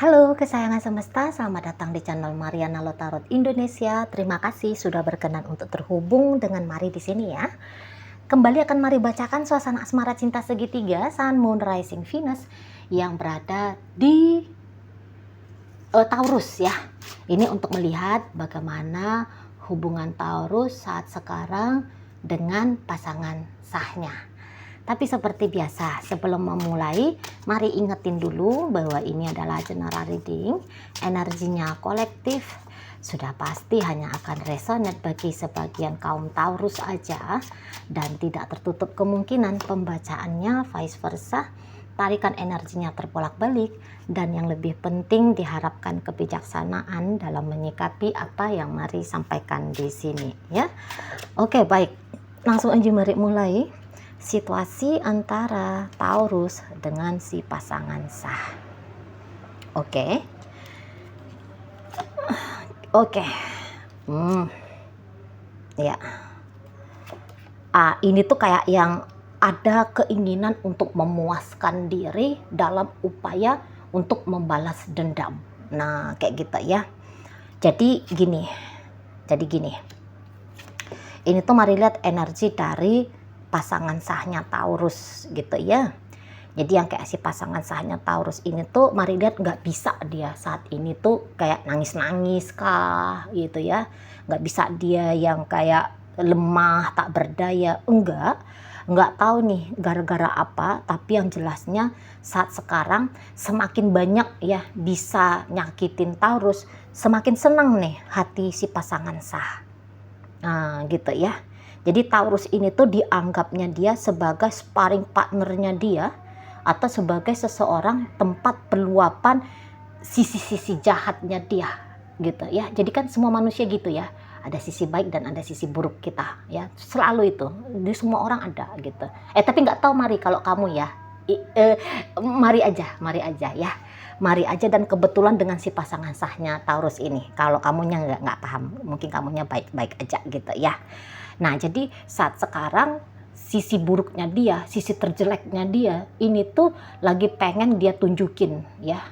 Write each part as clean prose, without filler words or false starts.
Halo kesayangan semesta, selamat datang di channel Mariana Lotarot Indonesia. Terima kasih sudah berkenan untuk terhubung dengan Mari di sini ya. Kembali akan Mari bacakan suasana asmara cinta segitiga Sun, Moon, Rising, Venus yang berada di Taurus ya. Ini untuk melihat bagaimana hubungan Taurus saat sekarang dengan pasangan sahnya. Tapi seperti biasa, sebelum memulai, mari ingetin dulu bahwa ini adalah general reading, energinya kolektif, sudah pasti hanya akan resonate bagi sebagian kaum Taurus aja, dan tidak tertutup kemungkinan pembacaannya vice versa, tarikan energinya terbolak-balik, dan yang lebih penting diharapkan kebijaksanaan dalam menyikapi apa yang mari sampaikan di sini ya. Oke, baik, langsung aja mari mulai. Situasi antara Taurus dengan si pasangan sah. Oke. Ya. Ini tuh kayak yang ada keinginan untuk memuaskan diri dalam upaya untuk membalas dendam. Nah, kayak gitu ya. Jadi gini. Ini tuh mari lihat energi dari pasangan sahnya Taurus gitu ya. Jadi yang kayak si pasangan sahnya Taurus ini tuh mari lihat nggak bisa dia saat ini tuh kayak nangis-nangis kah gitu ya. Nggak bisa dia yang kayak lemah tak berdaya, nggak tahu nih gara-gara apa, tapi yang jelasnya saat sekarang semakin banyak ya bisa nyakitin Taurus, semakin senang nih hati si pasangan sah. Nah gitu ya. Jadi Taurus ini tuh dianggapnya dia sebagai sparring partnernya dia atau sebagai seseorang tempat peluapan sisi-sisi jahatnya dia gitu ya. Jadi kan semua manusia gitu ya. Ada sisi baik dan ada sisi buruk kita ya. Selalu itu. Di semua orang ada gitu. Tapi nggak tahu Mari kalau kamu ya. Mari aja ya. Mari aja, dan kebetulan dengan si pasangan sahnya Taurus ini. Kalau kamunya nggak paham, mungkin kamunya baik-baik aja gitu ya. Nah, jadi saat sekarang sisi buruknya dia, sisi terjeleknya dia, ini tuh lagi pengen dia tunjukin ya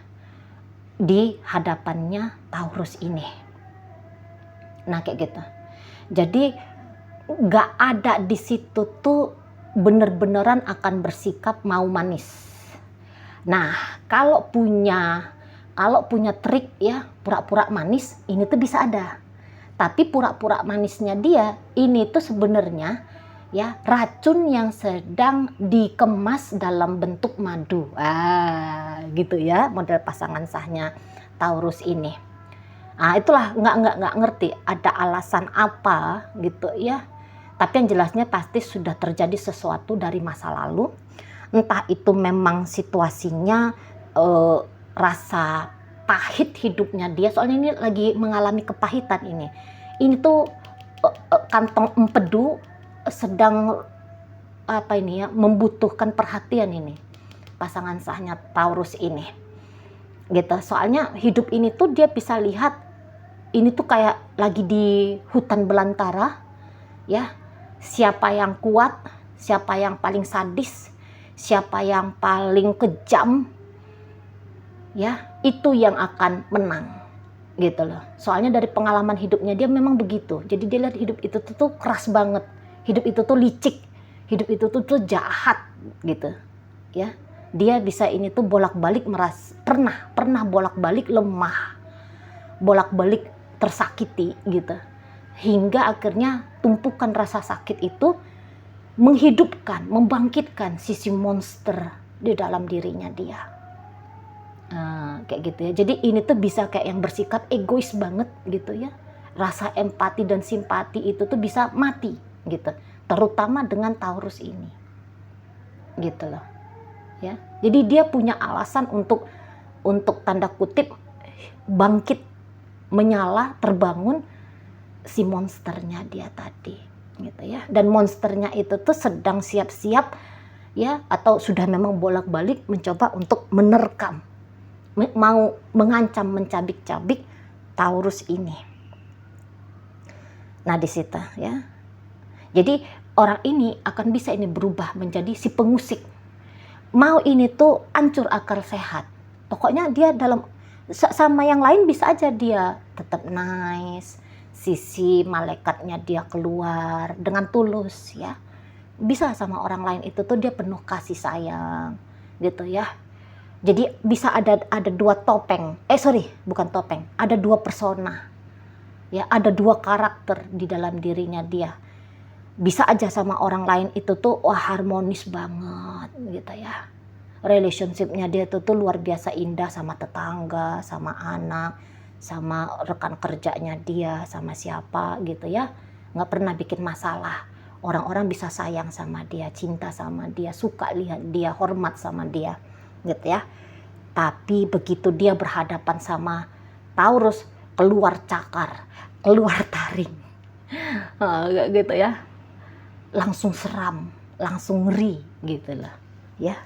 di hadapannya Taurus ini. Nah, kayak gitu. Jadi nggak ada di situ tuh bener-beneran akan bersikap mau manis. Nah, kalau punya trik ya pura-pura manis, ini tuh bisa ada. Tapi pura-pura manisnya dia ini tuh sebenarnya ya racun yang sedang dikemas dalam bentuk madu. Gitu ya model pasangan sahnya Taurus ini. Itulah nggak ngerti ada alasan apa gitu ya. Tapi yang jelasnya pasti sudah terjadi sesuatu dari masa lalu. Entah itu memang situasinya rasa pahit hidupnya dia, soalnya ini lagi mengalami kepahitan ini tuh kantong empedu sedang membutuhkan perhatian ini pasangan sahnya Taurus ini gitu. Soalnya hidup ini tuh dia bisa lihat ini tuh kayak lagi di hutan belantara ya. Siapa yang kuat, siapa yang paling sadis, siapa yang paling kejam ya, itu yang akan menang gitu loh. Soalnya dari pengalaman hidupnya dia memang begitu. Jadi dia lihat hidup itu tuh keras banget, hidup itu tuh licik, hidup itu tuh jahat gitu ya. Dia bisa ini tuh bolak-balik pernah bolak-balik lemah, bolak-balik tersakiti gitu, hingga akhirnya tumpukan rasa sakit itu menghidupkan, membangkitkan sisi monster di dalam dirinya dia. Kayak gitu ya. Jadi ini tuh bisa kayak yang bersikap egois banget gitu ya. Rasa empati dan simpati itu tuh bisa mati gitu. Terutama dengan Taurus ini. Gitu loh. Ya. Jadi dia punya alasan untuk tanda kutip bangkit, menyala, terbangun si monsternya dia tadi gitu ya. Dan monsternya itu tuh sedang siap-siap ya, atau sudah memang bolak-balik mencoba untuk menerkam, mau mengancam, mencabik-cabik Taurus ini. Nah di situ ya. Jadi orang ini akan bisa ini berubah menjadi si pengusik. Mau ini tuh hancur akal sehat. Pokoknya dia dalam Sama yang lain bisa aja dia tetap nice, sisi malaikatnya dia keluar dengan tulus ya. Bisa sama orang lain itu tuh dia penuh kasih sayang gitu ya. Jadi bisa ada dua topeng, bukan topeng, ada dua persona, ya ada dua karakter di dalam dirinya dia. Bisa aja sama orang lain itu tuh wah harmonis banget gitu ya. Relationshipnya dia tuh luar biasa indah sama tetangga, sama anak, sama rekan kerjanya dia, sama siapa gitu ya. Nggak pernah bikin masalah. Orang-orang bisa sayang sama dia, cinta sama dia, suka lihat dia, hormat sama dia gitu ya. Tapi begitu dia berhadapan sama Taurus, keluar cakar, keluar taring, gitu ya, langsung seram, langsung ngeri gitu lah ya.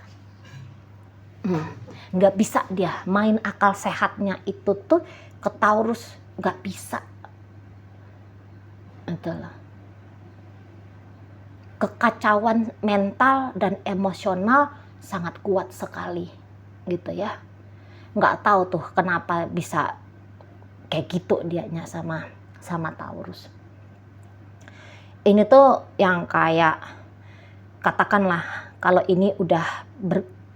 Nggak bisa dia main akal sehatnya itu tuh ke Taurus, nggak bisa. Itulah kekacauan mental dan emosional sangat kuat sekali gitu ya. Nggak tahu tuh kenapa bisa kayak gitu dianya sama Taurus. Ini tuh yang kayak katakanlah kalau ini udah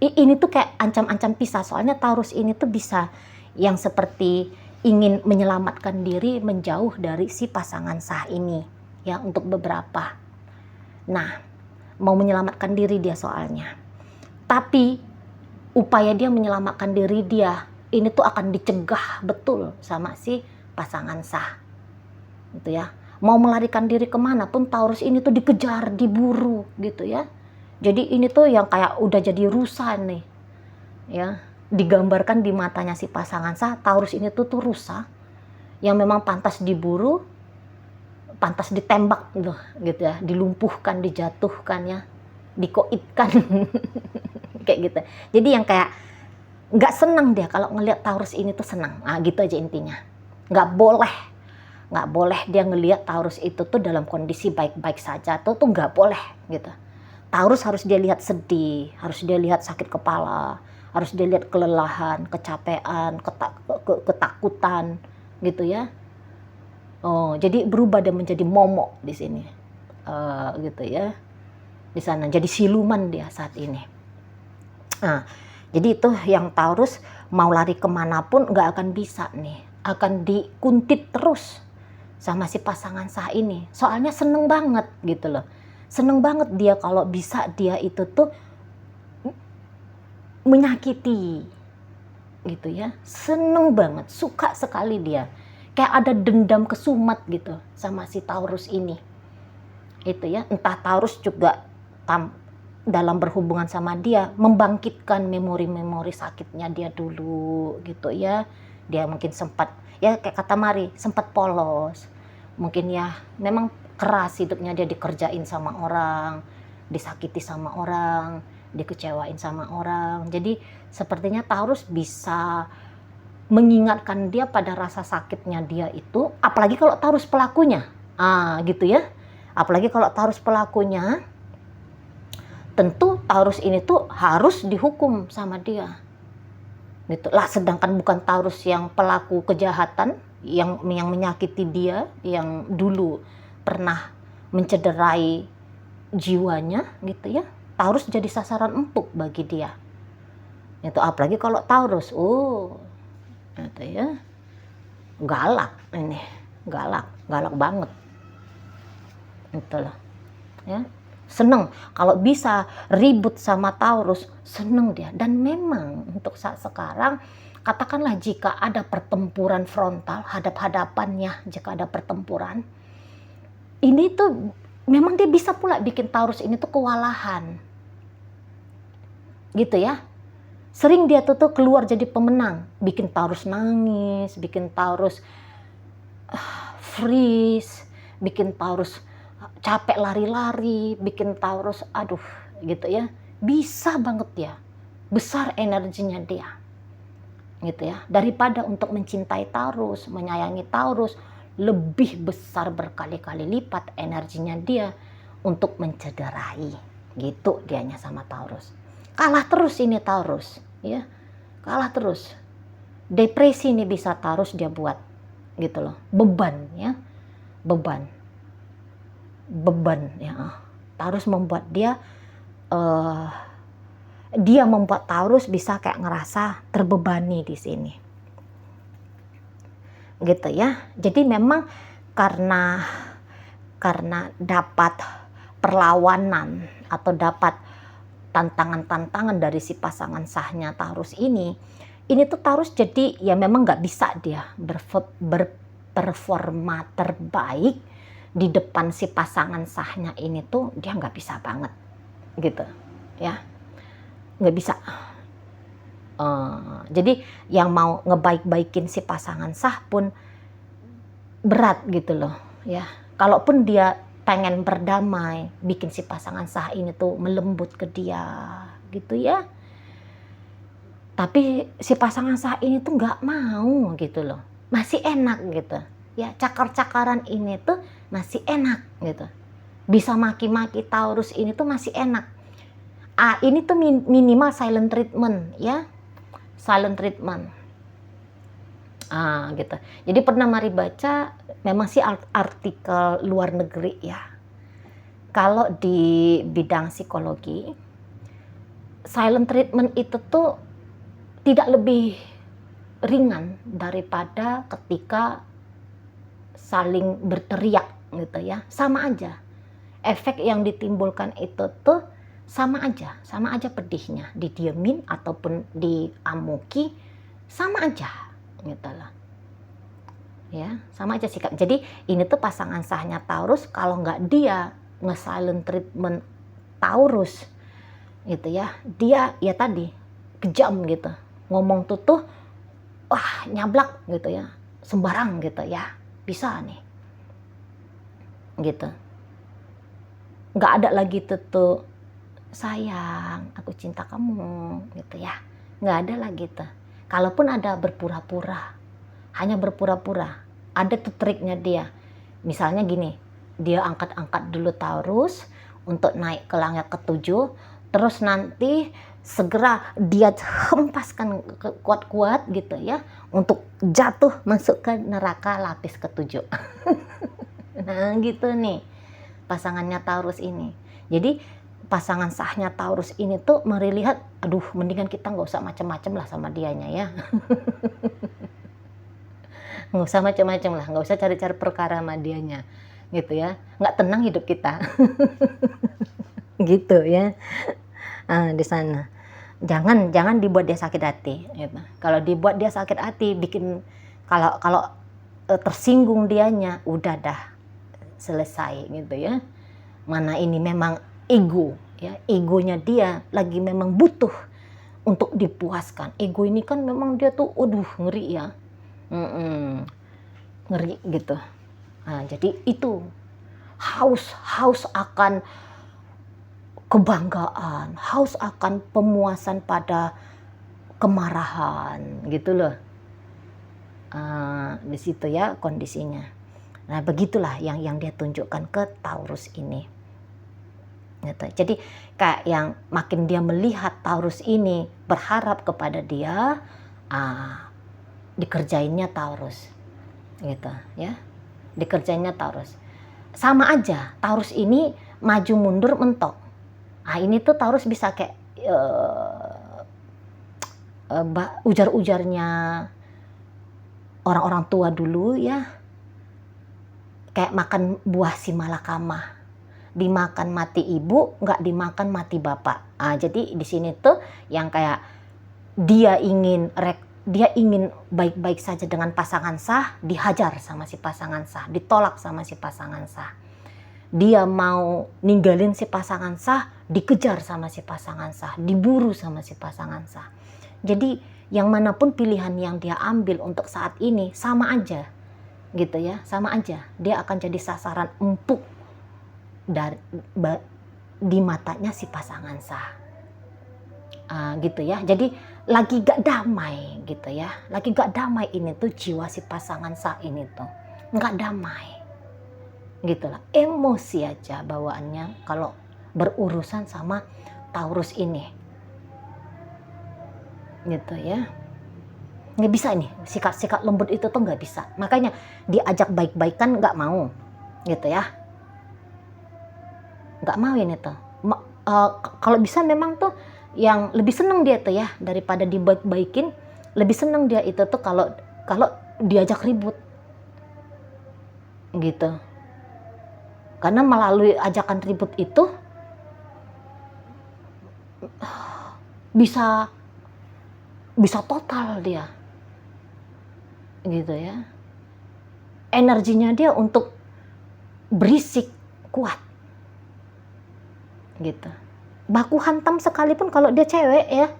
ini tuh kayak ancam-ancam pisah, soalnya Taurus ini tuh bisa yang seperti ingin menyelamatkan diri menjauh dari si pasangan sah ini ya untuk beberapa. Nah, mau menyelamatkan diri dia soalnya. Tapi upaya dia menyelamatkan diri dia ini tuh akan dicegah betul sama si pasangan sah. Gitu ya. Mau melarikan diri kemana pun Taurus ini tuh dikejar, diburu gitu ya. Jadi ini tuh yang kayak udah jadi rusa nih. Ya, digambarkan di matanya si pasangan sah, Taurus ini tuh rusa yang memang pantas diburu, pantas ditembak gitu ya, dilumpuhkan, dijatuhkan ya, dikoitkan kayak gitu. Jadi yang kayak nggak senang dia kalau ngelihat Taurus ini tuh senang, gitu aja intinya. Nggak boleh dia ngelihat Taurus itu tuh dalam kondisi baik-baik saja, tuh nggak boleh gitu. Taurus harus dia lihat sedih, harus dia lihat sakit kepala, harus dia lihat kelelahan, kecapean, ketakutan gitu ya. Oh, jadi berubah dia menjadi momok di sini, gitu ya, di sana. Jadi siluman dia saat ini. Nah, jadi itu yang Taurus mau lari kemanapun nggak akan bisa nih, akan dikuntit terus sama si pasangan sah ini. Soalnya seneng banget gitu loh, seneng banget dia kalau bisa dia itu tuh menyakiti, gitu ya, seneng banget, suka sekali dia. Kayak ada dendam kesumat gitu sama si Taurus ini. Itu ya, entah Taurus juga dalam berhubungan sama dia membangkitkan memori-memori sakitnya dia dulu gitu ya. Dia mungkin sempat ya kayak kata Mari, sempat polos. Mungkin ya memang keras hidupnya, dia dikerjain sama orang, disakiti sama orang, dikecewain sama orang. Jadi sepertinya Taurus bisa mengingatkan dia pada rasa sakitnya dia itu, apalagi kalau Taurus pelakunya, gitu ya. Apalagi kalau Taurus pelakunya, tentu Taurus ini tuh harus dihukum sama dia. Gitu lah. Sedangkan bukan Taurus yang pelaku kejahatan, yang menyakiti dia, yang dulu pernah mencederai jiwanya, gitu ya. Taurus jadi sasaran empuk bagi dia. Itu apalagi kalau Taurus, itu ya, galak ini, galak banget. Itulah ya, seneng kalau bisa ribut sama Taurus, seneng dia. Dan memang untuk saat sekarang, katakanlah jika ada pertempuran frontal, hadap-hadapannya, jika ada pertempuran, ini tuh memang dia bisa pula bikin Taurus ini tuh kewalahan gitu ya. Sering dia tuh keluar jadi pemenang, bikin Taurus nangis, bikin Taurus freeze, bikin Taurus capek lari-lari, bikin Taurus gitu ya. Bisa banget ya, besar energinya dia gitu ya. Daripada untuk mencintai Taurus, menyayangi Taurus, lebih besar berkali-kali lipat energinya dia untuk mencederai gitu dianya sama Taurus. Kalah terus ini Taurus ya, kalah terus. depresi nih bisa Taurus dia buat gitu loh, beban ya, beban ya. Taurus membuat dia membuat Taurus bisa kayak ngerasa terbebani di sini gitu ya. Jadi memang karena dapat perlawanan atau dapat tantangan-tantangan dari si pasangan sahnya Taurus ini tuh Taurus jadi ya memang nggak bisa dia berperforma terbaik di depan si pasangan sahnya ini tuh, dia nggak bisa banget gitu ya, nggak bisa. Jadi yang mau ngebaik-baikin si pasangan sah pun berat gitu loh ya. Kalaupun dia pengen berdamai, bikin si pasangan sah ini tuh melembut ke dia gitu ya, tapi si pasangan sah ini tuh nggak mau gitu loh, masih enak gitu ya, cakar-cakaran ini tuh masih enak gitu, bisa maki-maki Taurus ini tuh masih enak. Ini tuh minimal silent treatment ya, silent treatment. Gitu. Jadi pernah Mari baca memang sih artikel luar negeri ya. Kalau di bidang psikologi, silent treatment itu tuh tidak lebih ringan daripada ketika saling berteriak gitu ya. Sama aja. Efek yang ditimbulkan itu tuh sama aja pedihnya, didiemin ataupun diamuki sama aja gitu loh ya, sama aja sikap. Jadi ini tuh pasangan sahnya Taurus, kalau nggak dia nge-silent treatment Taurus gitu ya, dia ya tadi kejam gitu, ngomong tuh wah nyablak gitu ya, sembarang gitu ya, bisa nih gitu, nggak ada lagi tuh sayang aku cinta kamu gitu ya, nggak ada lagi tuh. Kalaupun ada berpura-pura, hanya berpura-pura. Ada tuh triknya dia. Misalnya gini, dia angkat-angkat dulu Taurus untuk naik ke langit ketujuh, terus nanti segera dia hempaskan kuat-kuat gitu ya, untuk jatuh masuk ke neraka lapis ketujuh. Nah gitu nih pasangannya Taurus ini. Jadi pasangan sahnya Taurus ini tuh melihat, aduh mendingan kita nggak usah macem-macem lah sama dianya ya. Nggak usah macem-macem lah, nggak usah cari-cari perkara sama dianya gitu ya, nggak tenang hidup kita. Gitu ya. Di sana jangan dibuat dia sakit hati gitu. Kalau dibuat dia sakit hati, bikin kalau tersinggung dianya, udah dah selesai gitu ya. Mana ini memang ego ya, egonya dia lagi memang butuh untuk dipuaskan. Ego ini kan memang dia tuh ngeri ya, ngeri gitu. Jadi itu haus akan kebanggaan, haus akan pemuasan pada kemarahan gitu loh. Di situ ya kondisinya. Nah begitulah yang dia tunjukkan ke Taurus ini gitu. Jadi kayak yang makin dia melihat Taurus ini berharap kepada dia, dikerjainnya Taurus gitu ya, dikerjainnya Taurus. Sama aja Taurus ini maju mundur mentok. Ini tuh Taurus bisa kayak ujar-ujarnya orang-orang tua dulu ya, kayak makan buah si malakama, dimakan mati ibu, nggak dimakan mati bapak. Jadi di sini tuh yang kayak dia ingin baik-baik saja dengan pasangan sah, dihajar sama si pasangan sah, ditolak sama si pasangan sah. Dia mau ninggalin si pasangan sah, dikejar sama si pasangan sah, diburu sama si pasangan sah. Jadi yang manapun pilihan yang dia ambil untuk saat ini sama aja gitu ya, sama aja dia akan jadi sasaran empuk di matanya si pasangan sah. Gitu ya. Jadi lagi gak damai gitu ya, lagi gak damai ini tuh jiwa si pasangan sah ini tuh gak damai gitulah, emosi aja bawaannya kalau berurusan sama Taurus ini gitu ya. Nggak bisa ini, sikap-sikap lembut itu tuh nggak bisa. Makanya diajak baik-baikan nggak mau, gitu ya. Nggak mau ini tuh. Kalau bisa memang tuh yang lebih seneng dia tuh ya, daripada dibaik-baikin, lebih seneng dia itu tuh kalau diajak ribut, gitu. Karena melalui ajakan ribut itu bisa total dia, gitu ya. Energinya dia untuk berisik kuat, gitu. Baku hantam sekalipun kalau dia cewek ya,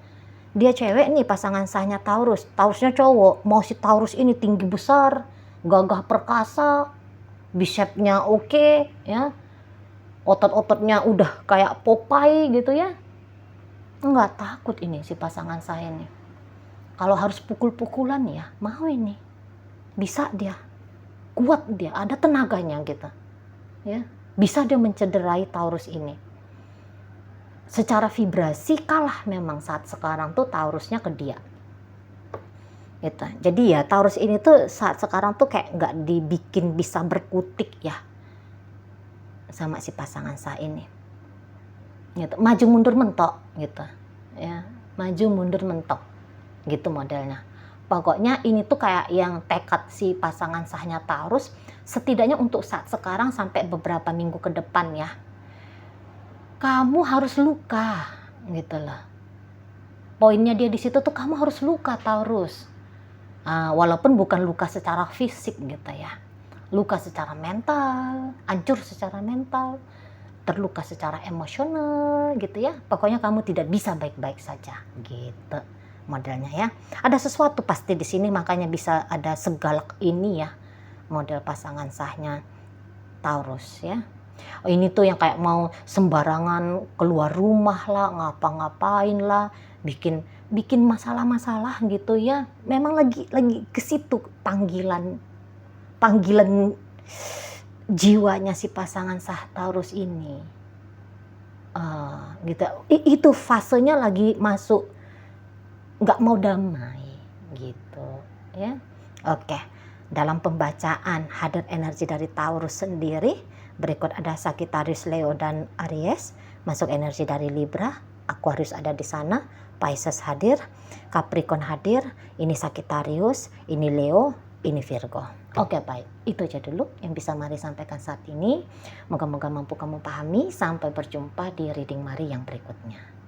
dia cewek nih pasangan sahnya Taurus, Taurusnya cowok, mau si Taurus ini tinggi besar, gagah perkasa, bicepnya oke ya, otot-ototnya udah kayak Popeye gitu ya, nggak takut ini si pasangan saya nih. Kalau harus pukul-pukulan ya mau ini, bisa dia, kuat dia, ada tenaganya gitu ya, bisa dia mencederai Taurus ini. Secara vibrasi kalah memang saat sekarang tuh Taurusnya ke dia, gitu. Jadi ya Taurus ini tuh saat sekarang tuh kayak nggak dibikin bisa berkutik ya sama si pasangan saya ini, gitu. Maju mundur mentok gitu ya, maju mundur mentok gitu modelnya. Pokoknya ini tuh kayak yang tekad si pasangan sahnya Taurus, setidaknya untuk saat sekarang sampai beberapa minggu ke depan ya, kamu harus luka gitu loh. Poinnya dia di situ tuh kamu harus luka Taurus. Walaupun bukan luka secara fisik gitu ya. Luka secara mental, hancur secara mental, terluka secara emosional gitu ya. Pokoknya kamu tidak bisa baik-baik saja gitu modelnya ya. Ada sesuatu pasti di sini, makanya bisa ada segalak ini ya model pasangan sahnya Taurus ya. Ini tuh yang kayak mau sembarangan keluar rumah lah, ngapa-ngapain lah, bikin masalah-masalah gitu ya. Memang lagi ke situ panggilan jiwanya si pasangan sah Taurus ini. Gitu. Itu fasenya lagi masuk nggak mau damai gitu ya. Oke. Dalam pembacaan hadir energi dari Taurus sendiri, berikut ada Sagittarius, Leo, dan Aries. Masuk energi dari Libra, Aquarius ada di sana, Pisces hadir, Capricorn hadir, ini Sagittarius, ini Leo, ini Virgo. Oke, baik. Itu aja dulu yang bisa Mari sampaikan saat ini. Moga-moga mampu kamu pahami. Sampai berjumpa di reading Mari yang berikutnya.